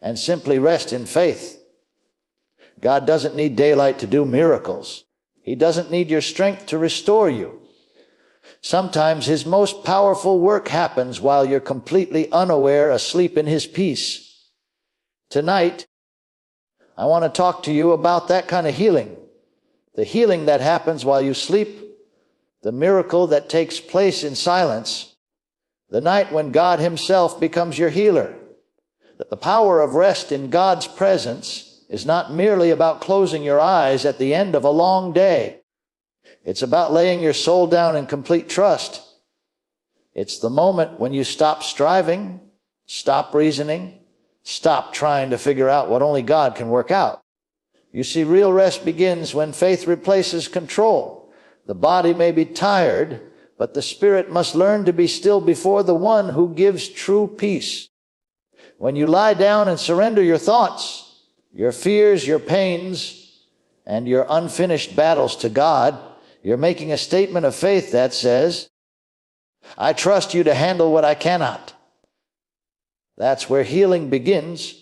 and simply rest in faith. God doesn't need daylight to do miracles. He doesn't need your strength to restore you. Sometimes his most powerful work happens while you're completely unaware, asleep in his peace. Tonight, I want to talk to you about that kind of healing. The healing that happens while you sleep, the miracle that takes place in silence, the night when God himself becomes your healer. That the power of rest in God's presence is not merely about closing your eyes at the end of a long day. It's about laying your soul down in complete trust. It's the moment when you stop striving, stop reasoning, stop trying to figure out what only God can work out. You see, real rest begins when faith replaces control. The body may be tired, but the spirit must learn to be still before the one who gives true peace. When you lie down and surrender your thoughts, your fears, your pains, and your unfinished battles to God, you're making a statement of faith that says, I trust you to handle what I cannot. That's where healing begins,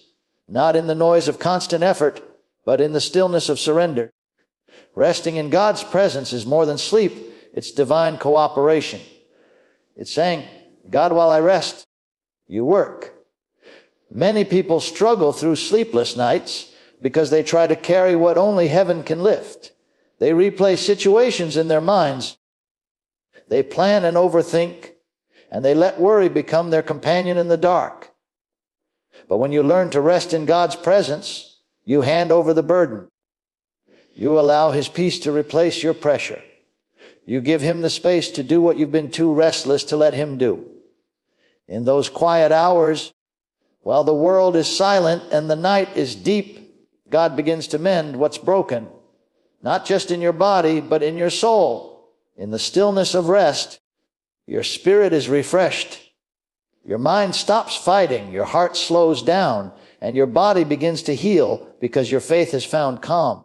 not in the noise of constant effort, but in the stillness of surrender. Resting in God's presence is more than sleep. It's divine cooperation. It's saying, God, while I rest, you work. Many people struggle through sleepless nights because they try to carry what only heaven can lift. They replay situations in their minds. They plan and overthink, and they let worry become their companion in the dark. But when you learn to rest in God's presence, you hand over the burden. You allow his peace to replace your pressure. You give him the space to do what you've been too restless to let him do. In those quiet hours, while the world is silent and the night is deep, God begins to mend what's broken, not just in your body, but in your soul. In the stillness of rest, your spirit is refreshed. Your mind stops fighting, your heart slows down, and your body begins to heal because your faith has found calm.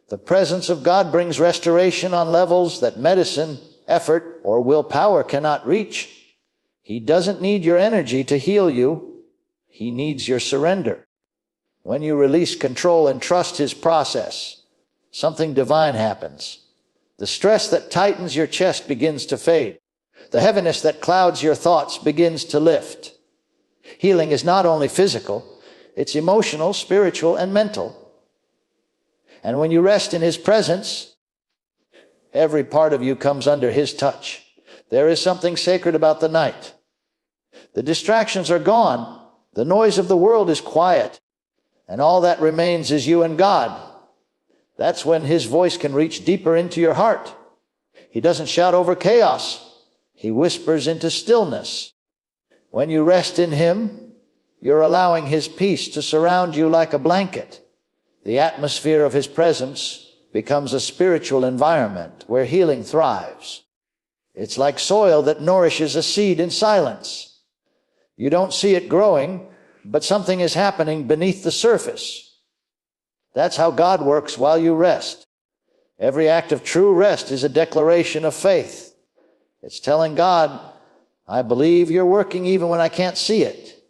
The presence of God brings restoration on levels that medicine, effort, or willpower cannot reach. He doesn't need your energy to heal you. He needs your surrender. When you release control and trust his process, something divine happens. The stress that tightens your chest begins to fade. The heaviness that clouds your thoughts begins to lift. Healing is not only physical, it's emotional, spiritual, and mental. And when you rest in his presence, every part of you comes under his touch. There is something sacred about the night. The distractions are gone. The noise of the world is quiet. And all that remains is you and God. That's when his voice can reach deeper into your heart. He doesn't shout over chaos. He whispers into stillness. When you rest in him, you're allowing his peace to surround you like a blanket. The atmosphere of his presence becomes a spiritual environment where healing thrives. It's like soil that nourishes a seed in silence. You don't see it growing, but something is happening beneath the surface. That's how God works while you rest. Every act of true rest is a declaration of faith. It's telling God, I believe you're working even when I can't see it.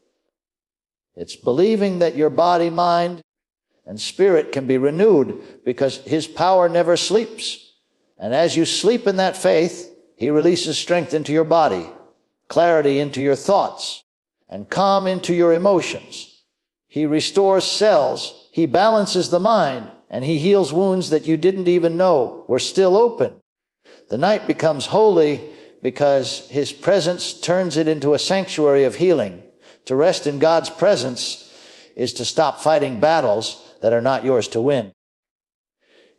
It's believing that your body, mind, and spirit can be renewed because his power never sleeps. And as you sleep in that faith, he releases strength into your body, clarity into your thoughts, and calm into your emotions. He restores cells, he balances the mind, and he heals wounds that you didn't even know were still open. The night becomes holy because his presence turns it into a sanctuary of healing. To rest in God's presence is to stop fighting battles that are not yours to win.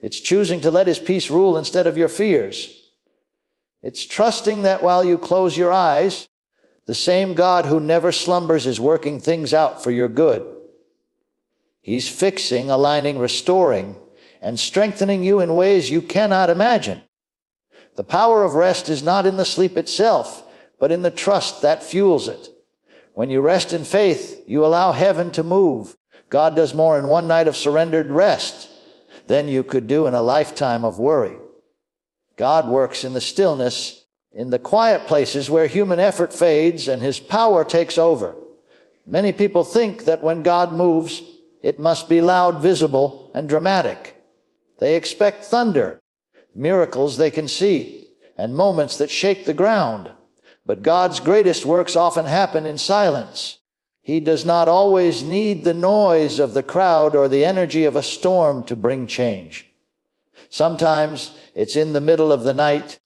It's choosing to let his peace rule instead of your fears. It's trusting that while you close your eyes, the same God who never slumbers is working things out for your good. He's fixing, aligning, restoring, and strengthening you in ways you cannot imagine. The power of rest is not in the sleep itself, but in the trust that fuels it. When you rest in faith, you allow heaven to move. God does more in one night of surrendered rest than you could do in a lifetime of worry. God works in the stillness, in the quiet places where human effort fades and his power takes over. Many people think that when God moves, it must be loud, visible, and dramatic. They expect thunder, miracles they can see, and moments that shake the ground. But God's greatest works often happen in silence. He does not always need the noise of the crowd or the energy of a storm to bring change. Sometimes it's in the middle of the night,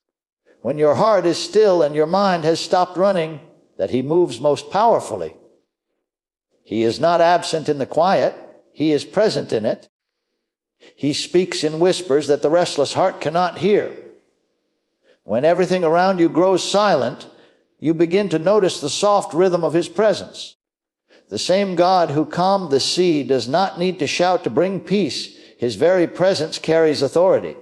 when your heart is still and your mind has stopped running, that He moves most powerfully. He is not absent in the quiet. He is present in it. He speaks in whispers that the restless heart cannot hear. When everything around you grows silent, you begin to notice the soft rhythm of His presence. The same God who calmed the sea does not need to shout to bring peace. His very presence carries authority.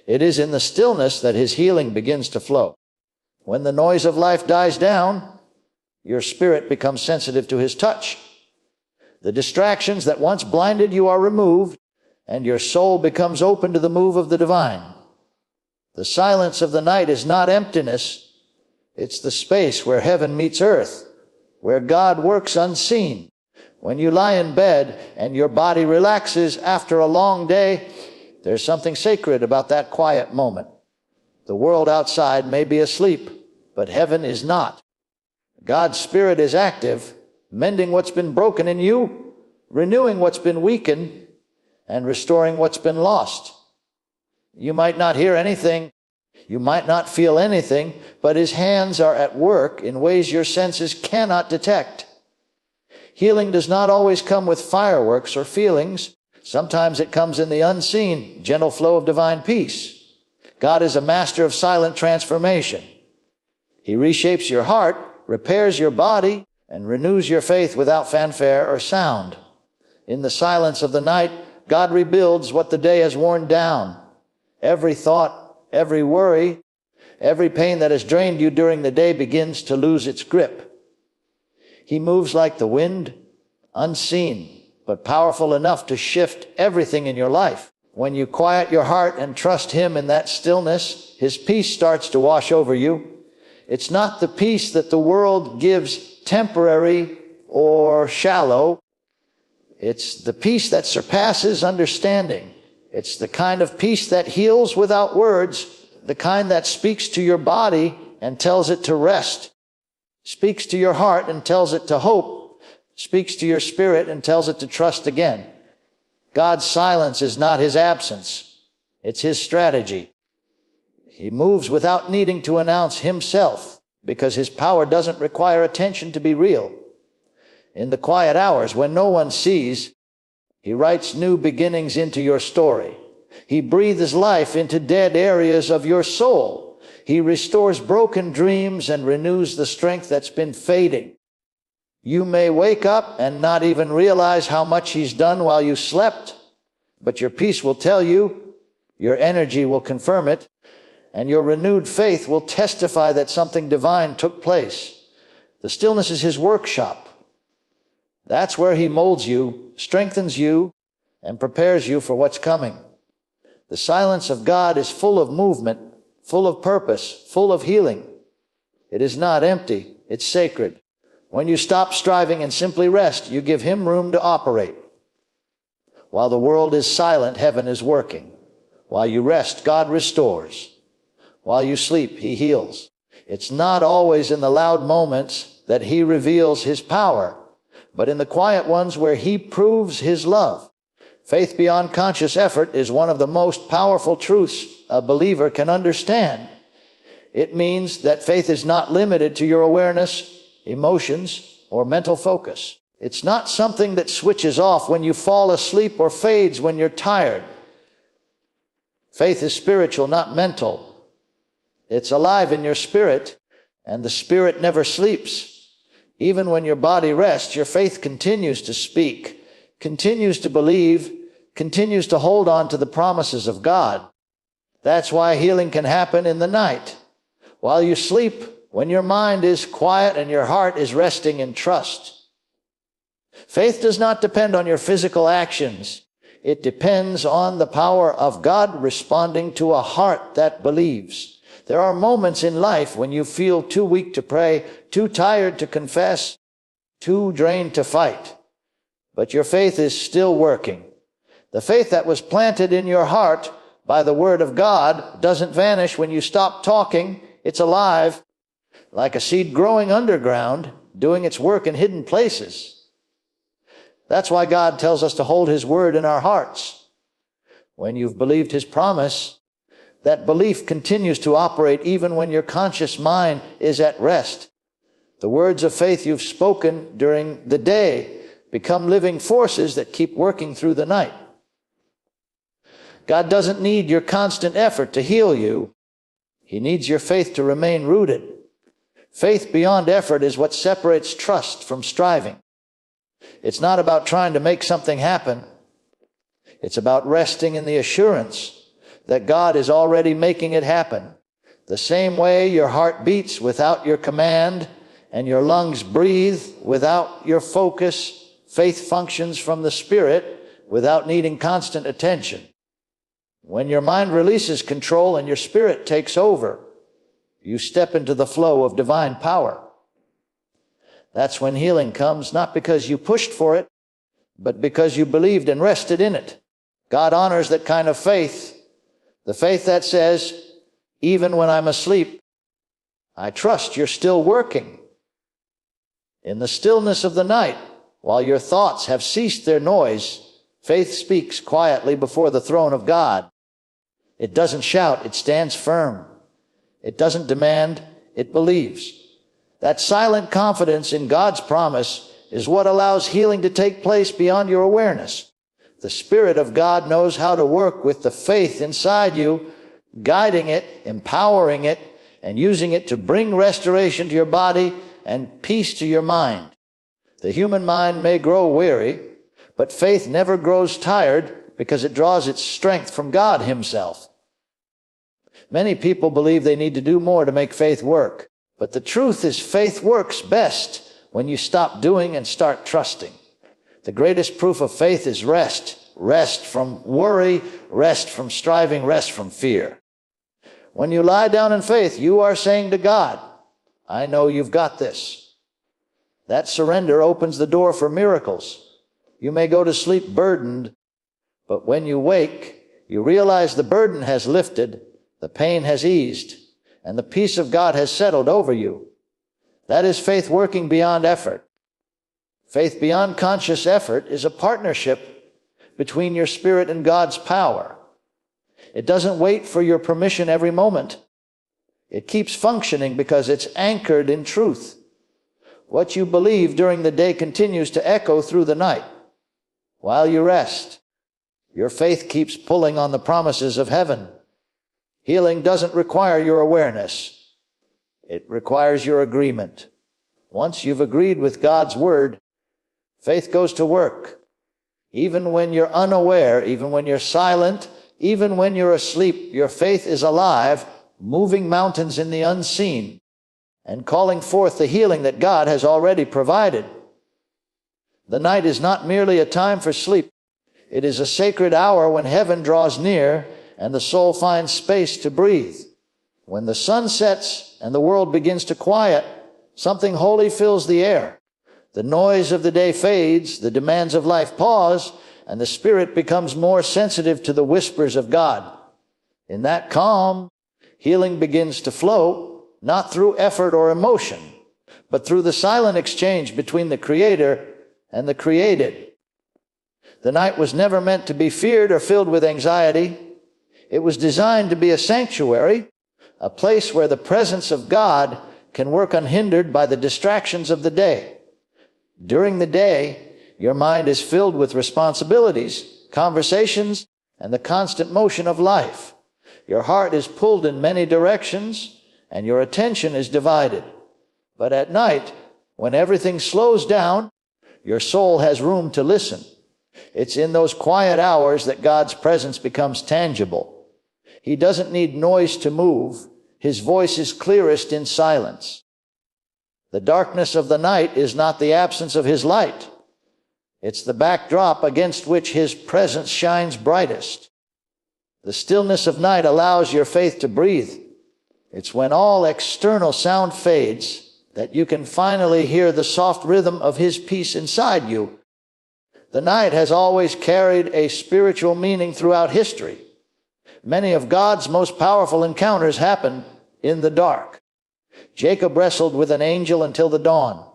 It is in the stillness that His healing begins to flow. When the noise of life dies down, your spirit becomes sensitive to His touch. The distractions that once blinded you are removed, and your soul becomes open to the move of the divine. The silence of the night is not emptiness. It's the space where heaven meets earth, where God works unseen. When you lie in bed and your body relaxes after a long day, there's something sacred about that quiet moment. The world outside may be asleep, but heaven is not. God's Spirit is active, mending what's been broken in you, renewing what's been weakened, and restoring what's been lost. You might not hear anything, you might not feel anything, but His hands are at work in ways your senses cannot detect. Healing does not always come with fireworks or feelings. Sometimes it comes in the unseen, gentle flow of divine peace. God is a master of silent transformation. He reshapes your heart, repairs your body, and renews your faith without fanfare or sound. In the silence of the night, God rebuilds what the day has worn down. Every thought, every worry, every pain that has drained you during the day begins to lose its grip. He moves like the wind, unseen, but powerful enough to shift everything in your life. When you quiet your heart and trust Him in that stillness, His peace starts to wash over you. It's not the peace that the world gives, temporary or shallow. It's the peace that surpasses understanding. It's the kind of peace that heals without words, the kind that speaks to your body and tells it to rest, speaks to your heart and tells it to hope, speaks to your spirit and tells it to trust again. God's silence is not His absence. It's His strategy. He moves without needing to announce Himself, because His power doesn't require attention to be real. In the quiet hours when no one sees, He writes new beginnings into your story. He breathes life into dead areas of your soul. He restores broken dreams and renews the strength that's been fading. You may wake up and not even realize how much He's done while you slept, but your peace will tell you, your energy will confirm it, and your renewed faith will testify that something divine took place. The stillness is His workshop. That's where He molds you, strengthens you, and prepares you for what's coming. The silence of God is full of movement, full of purpose, full of healing. It is not empty, it's sacred. When you stop striving and simply rest, you give Him room to operate. While the world is silent, heaven is working. While you rest, God restores. While you sleep, He heals. It's not always in the loud moments that He reveals His power, but in the quiet ones where He proves His love. Faith beyond conscious effort is one of the most powerful truths a believer can understand. It means that faith is not limited to your awareness, emotions, or mental focus. It's not something that switches off when you fall asleep or fades when you're tired. Faith is spiritual, not mental. It's alive in your spirit, and the spirit never sleeps. Even when your body rests, your faith continues to speak, continues to believe, continues to hold on to the promises of God. That's why healing can happen in the night, while you sleep, when your mind is quiet and your heart is resting in trust. Faith does not depend on your physical actions. It depends on the power of God responding to a heart that believes. There are moments in life when you feel too weak to pray, too tired to confess, too drained to fight. But your faith is still working. The faith that was planted in your heart by the Word of God doesn't vanish when you stop talking. It's alive, like a seed growing underground, doing its work in hidden places. That's why God tells us to hold His Word in our hearts. When you've believed His promise, that belief continues to operate even when your conscious mind is at rest. The words of faith you've spoken during the day become living forces that keep working through the night. God doesn't need your constant effort to heal you. He needs your faith to remain rooted. Faith beyond effort is what separates trust from striving. It's not about trying to make something happen. It's about resting in the assurance that God is already making it happen. The same way your heart beats without your command and your lungs breathe without your focus, faith functions from the Spirit without needing constant attention. When your mind releases control and your spirit takes over, you step into the flow of divine power. That's when healing comes, not because you pushed for it, but because you believed and rested in it. God honors that kind of faith, the faith that says, even when I'm asleep, I trust you're still working. In the stillness of the night, while your thoughts have ceased their noise, faith speaks quietly before the throne of God. It doesn't shout, it stands firm. It doesn't demand, it believes. That silent confidence in God's promise is what allows healing to take place beyond your awareness. The Spirit of God knows how to work with the faith inside you, guiding it, empowering it, and using it to bring restoration to your body and peace to your mind. The human mind may grow weary, but faith never grows tired because it draws its strength from God Himself. Many people believe they need to do more to make faith work, but the truth is faith works best when you stop doing and start trusting. The greatest proof of faith is rest. Rest from worry, rest from striving, rest from fear. When you lie down in faith, you are saying to God, I know you've got this. That surrender opens the door for miracles. You may go to sleep burdened, but when you wake, you realize the burden has lifted, the pain has eased, and the peace of God has settled over you. That is faith working beyond effort. Faith beyond conscious effort is a partnership between your spirit and God's power. It doesn't wait for your permission every moment. It keeps functioning because it's anchored in truth. What you believe during the day continues to echo through the night. While you rest, your faith keeps pulling on the promises of heaven. Healing doesn't require your awareness. It requires your agreement. Once you've agreed with God's word, faith goes to work. Even when you're unaware, even when you're silent, even when you're asleep, your faith is alive, moving mountains in the unseen and calling forth the healing that God has already provided. The night is not merely a time for sleep. It is a sacred hour when heaven draws near and the soul finds space to breathe. When the sun sets and the world begins to quiet, something holy fills the air. The noise of the day fades, the demands of life pause, and the spirit becomes more sensitive to the whispers of God. In that calm, healing begins to flow, not through effort or emotion, but through the silent exchange between the Creator and the created. The night was never meant to be feared or filled with anxiety. It was designed to be a sanctuary, a place where the presence of God can work unhindered by the distractions of the day. During the day, your mind is filled with responsibilities, conversations, and the constant motion of life. Your heart is pulled in many directions, and your attention is divided. But at night, when everything slows down, your soul has room to listen. It's in those quiet hours that God's presence becomes tangible. He doesn't need noise to move. His voice is clearest in silence. The darkness of the night is not the absence of His light. It's the backdrop against which His presence shines brightest. The stillness of night allows your faith to breathe. It's when all external sound fades that you can finally hear the soft rhythm of His peace inside you. The night has always carried a spiritual meaning throughout history. Many of God's most powerful encounters happened in the dark. Jacob wrestled with an angel until the dawn.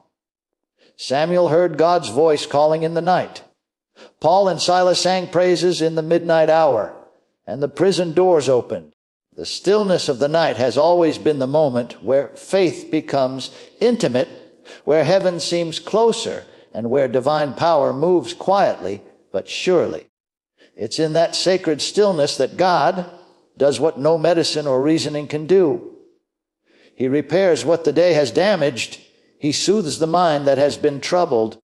Samuel heard God's voice calling in the night. Paul and Silas sang praises in the midnight hour, and the prison doors opened. The stillness of the night has always been the moment where faith becomes intimate, where heaven seems closer, and where divine power moves quietly but surely. It's in that sacred stillness that God does what no medicine or reasoning can do. He repairs what the day has damaged. He soothes the mind that has been troubled,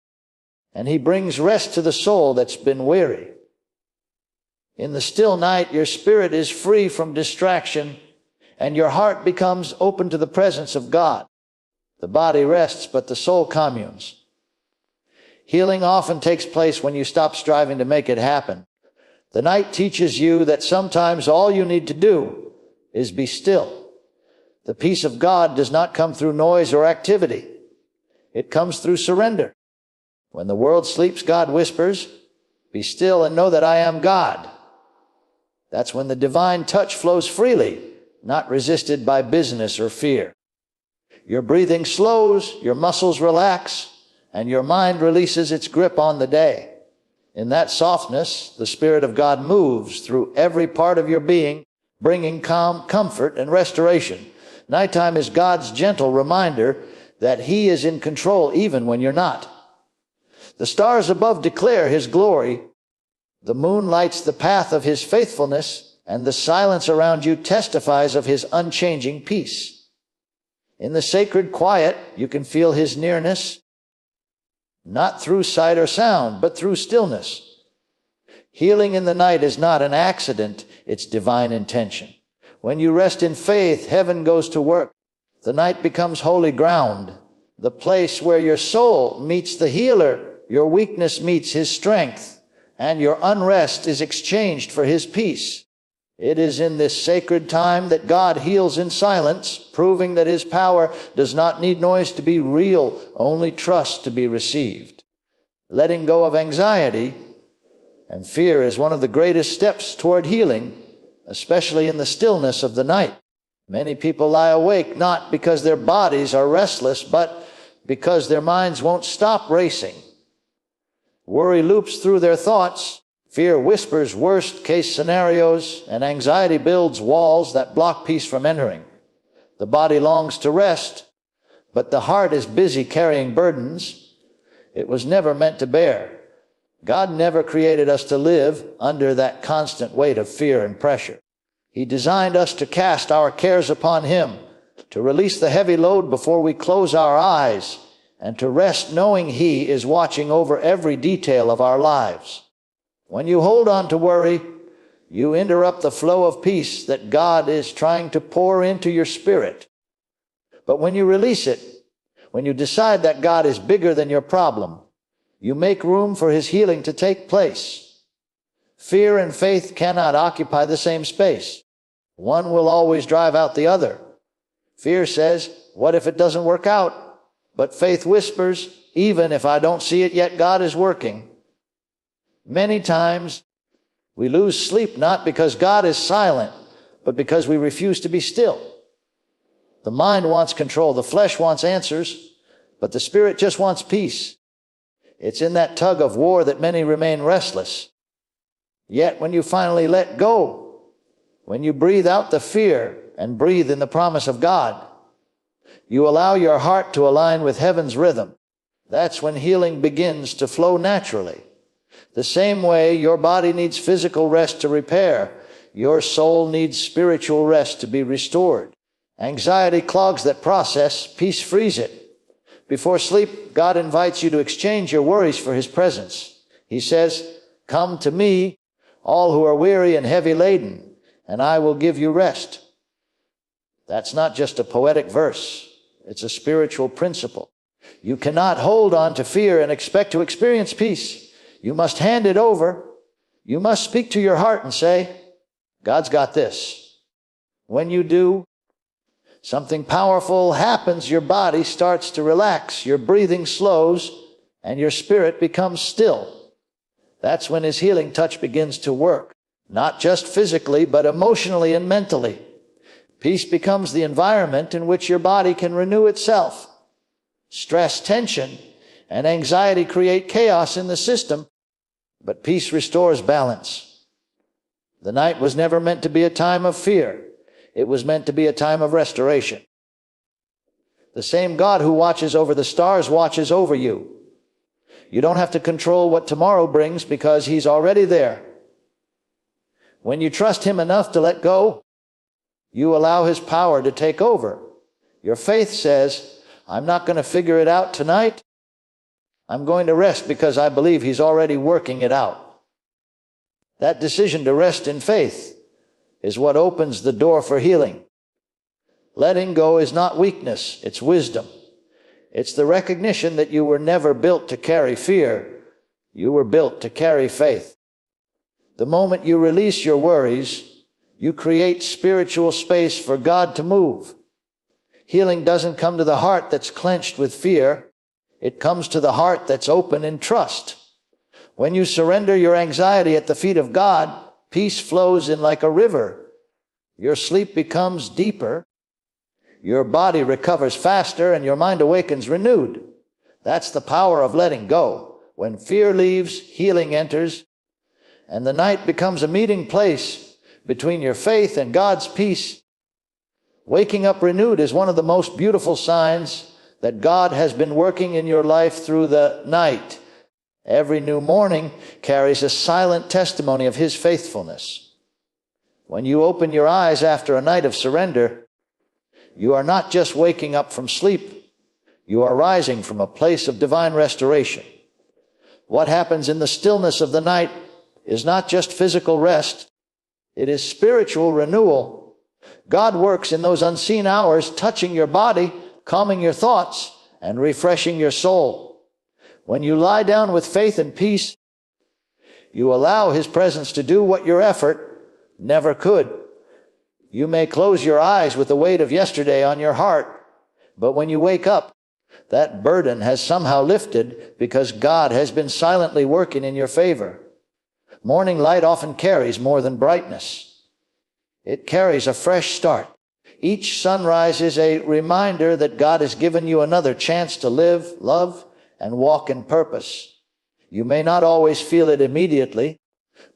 and He brings rest to the soul that's been weary. In the still night, your spirit is free from distraction, and your heart becomes open to the presence of God. The body rests, but the soul communes. Healing often takes place when you stop striving to make it happen. The night teaches you that sometimes all you need to do is be still. The peace of God does not come through noise or activity. It comes through surrender. When the world sleeps, God whispers, "Be still and know that I am God." That's when the divine touch flows freely, not resisted by business or fear. Your breathing slows, your muscles relax, and your mind releases its grip on the day. In that softness, the Spirit of God moves through every part of your being, bringing calm, comfort, and restoration. Nighttime is God's gentle reminder that He is in control even when you're not. The stars above declare His glory. The moon lights the path of His faithfulness, and the silence around you testifies of His unchanging peace. In the sacred quiet, you can feel His nearness, not through sight or sound, but through stillness. Healing in the night is not an accident, it's divine intention. When you rest in faith, heaven goes to work. The night becomes holy ground, the place where your soul meets the healer, your weakness meets His strength, and your unrest is exchanged for His peace. It is in this sacred time that God heals in silence, proving that His power does not need noise to be real, only trust to be received. Letting go of anxiety and fear is one of the greatest steps toward healing, especially in the stillness of the night. Many people lie awake not because their bodies are restless, but because their minds won't stop racing. Worry loops through their thoughts, fear whispers worst-case scenarios, and anxiety builds walls that block peace from entering. The body longs to rest, but the heart is busy carrying burdens it was never meant to bear. God never created us to live under that constant weight of fear and pressure. He designed us to cast our cares upon Him, to release the heavy load before we close our eyes, and to rest knowing He is watching over every detail of our lives. When you hold on to worry, you interrupt the flow of peace that God is trying to pour into your spirit. But when you release it, when you decide that God is bigger than your problem, you make room for His healing to take place. Fear and faith cannot occupy the same space. One will always drive out the other. Fear says, "What if it doesn't work out?" But faith whispers, "Even if I don't see it yet, God is working." Many times we lose sleep not because God is silent, but because we refuse to be still. The mind wants control, the flesh wants answers, but the spirit just wants peace. It's in that tug of war that many remain restless. Yet when you finally let go, when you breathe out the fear and breathe in the promise of God, you allow your heart to align with heaven's rhythm. That's when healing begins to flow naturally. The same way your body needs physical rest to repair, your soul needs spiritual rest to be restored. Anxiety clogs that process, peace frees it. Before sleep, God invites you to exchange your worries for His presence. He says, "Come to me, all who are weary and heavy laden, and I will give you rest." That's not just a poetic verse. It's a spiritual principle. You cannot hold on to fear and expect to experience peace. You must hand it over. You must speak to your heart and say, "God's got this." When you do, Something powerful happens. Your body starts to relax, your breathing slows, and your spirit becomes still. That's when his healing touch begins to work, not just physically, but emotionally and mentally. Peace becomes the environment in which your body can renew itself. Stress, tension, and anxiety create chaos in the system, but peace restores balance. The night was never meant to be a time of fear. It was meant to be a time of restoration. The same God who watches over the stars watches over you. You don't have to control what tomorrow brings because he's already there. When you trust him enough to let go, you allow his power to take over. Your faith says, I'm not going to figure it out tonight. I'm going to rest because I believe he's already working it out. That decision to rest in faith is what opens the door for healing. Letting go is not weakness, it's wisdom. It's the recognition that you were never built to carry fear. You were built to carry faith. The moment you release your worries, you create spiritual space for God to move. Healing doesn't come to the heart that's clenched with fear. It comes to the heart that's open in trust. When you surrender your anxiety at the feet of God, peace flows in like a river. Your sleep becomes deeper. Your body recovers faster and your mind awakens renewed. That's the power of letting go. When fear leaves, healing enters, and the night becomes a meeting place between your faith and God's peace. Waking up renewed is one of the most beautiful signs that God has been working in your life through the night. Every new morning carries a silent testimony of his faithfulness. When you open your eyes after a night of surrender, you are not just waking up from sleep. You are rising from a place of divine restoration. What happens in the stillness of the night is not just physical rest. It is spiritual renewal. God works in those unseen hours, touching your body, calming your thoughts, and refreshing your soul. When you lie down with faith and peace, you allow his presence to do what your effort never could. You may close your eyes with the weight of yesterday on your heart, but when you wake up, that burden has somehow lifted because God has been silently working in your favor. Morning light often carries more than brightness. It carries a fresh start. Each sunrise is a reminder that God has given you another chance to live, love, and walk in purpose. You may not always feel it immediately,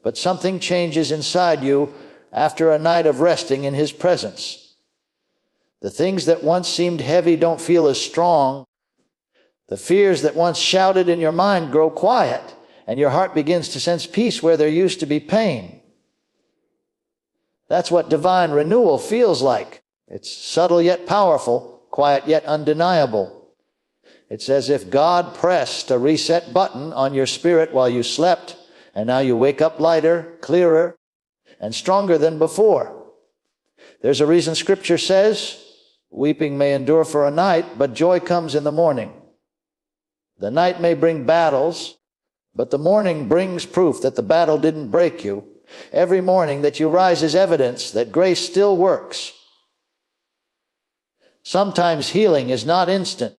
but something changes inside you after a night of resting in his presence. The things that once seemed heavy don't feel as strong. The fears that once shouted in your mind grow quiet, and your heart begins to sense peace where there used to be pain. That's what divine renewal feels like. It's subtle yet powerful, quiet yet undeniable. It's as if God pressed a reset button on your spirit while you slept, and now you wake up lighter, clearer, and stronger than before. There's a reason Scripture says, weeping may endure for a night, but joy comes in the morning. The night may bring battles, but the morning brings proof that the battle didn't break you. Every morning that you rise is evidence that grace still works. Sometimes healing is not instant.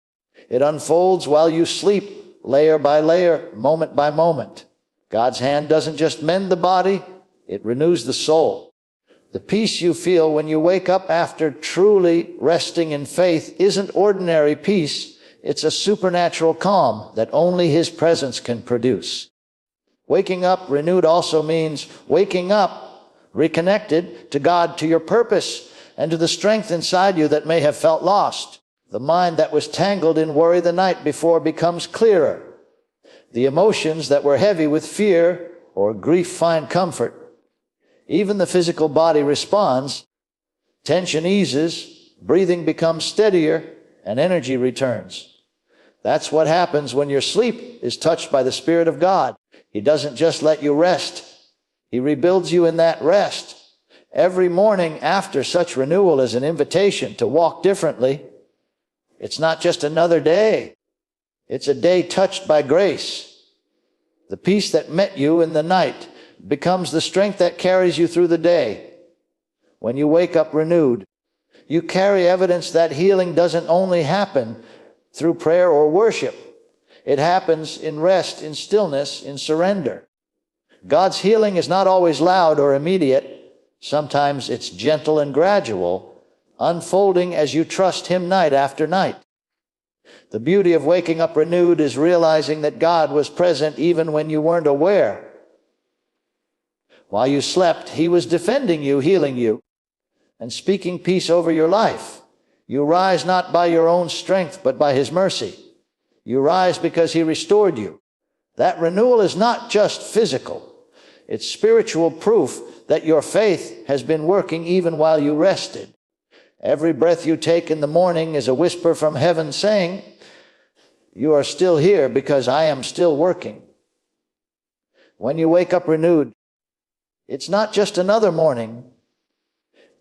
It unfolds while you sleep, layer by layer, moment by moment. God's hand doesn't just mend the body, it renews the soul. The peace you feel when you wake up after truly resting in faith isn't ordinary peace. It's a supernatural calm that only his presence can produce. Waking up renewed also means waking up reconnected to God, to your purpose, and to the strength inside you that may have felt lost. The mind that was tangled in worry the night before becomes clearer. The emotions that were heavy with fear or grief find comfort. Even the physical body responds. Tension eases, breathing becomes steadier, and energy returns. That's what happens when your sleep is touched by the Spirit of God. He doesn't just let you rest. He rebuilds you in that rest. Every morning after such renewal is an invitation to walk differently. It's not just another day. It's a day touched by grace. The peace that met you in the night becomes the strength that carries you through the day. When you wake up renewed, You carry evidence that healing doesn't only happen through prayer or worship. It happens in rest, in stillness, in surrender. God's healing is not always loud or immediate. Sometimes it's gentle and gradual, unfolding as you trust Him night after night. The beauty of waking up renewed is realizing that God was present even when you weren't aware. While you slept, He was defending you, healing you, and speaking peace over your life. You rise not by your own strength, but by His mercy. You rise because He restored you. That renewal is not just physical. It's spiritual proof that your faith has been working even while you rested. Every breath you take in the morning is a whisper from heaven saying, "You are still here because I am still working." When you wake up renewed, it's not just another morning.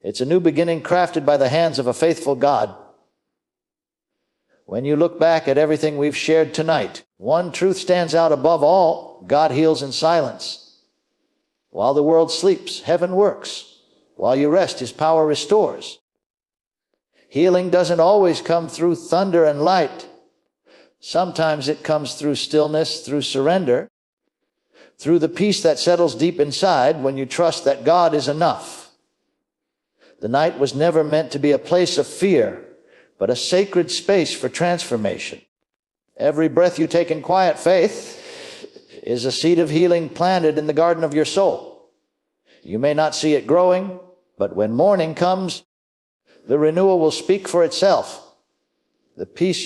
It's a new beginning crafted by the hands of a faithful God. When you look back at everything we've shared tonight, one truth stands out above all: God heals in silence. While the world sleeps, heaven works. While you rest, His power restores. Healing doesn't always come through thunder and light. Sometimes it comes through stillness, through surrender, through the peace that settles deep inside when you trust that God is enough. The night was never meant to be a place of fear, but a sacred space for transformation. Every breath you take in quiet faith is a seed of healing planted in the garden of your soul. You may not see it growing, but when morning comes, the renewal will speak for itself. The peace you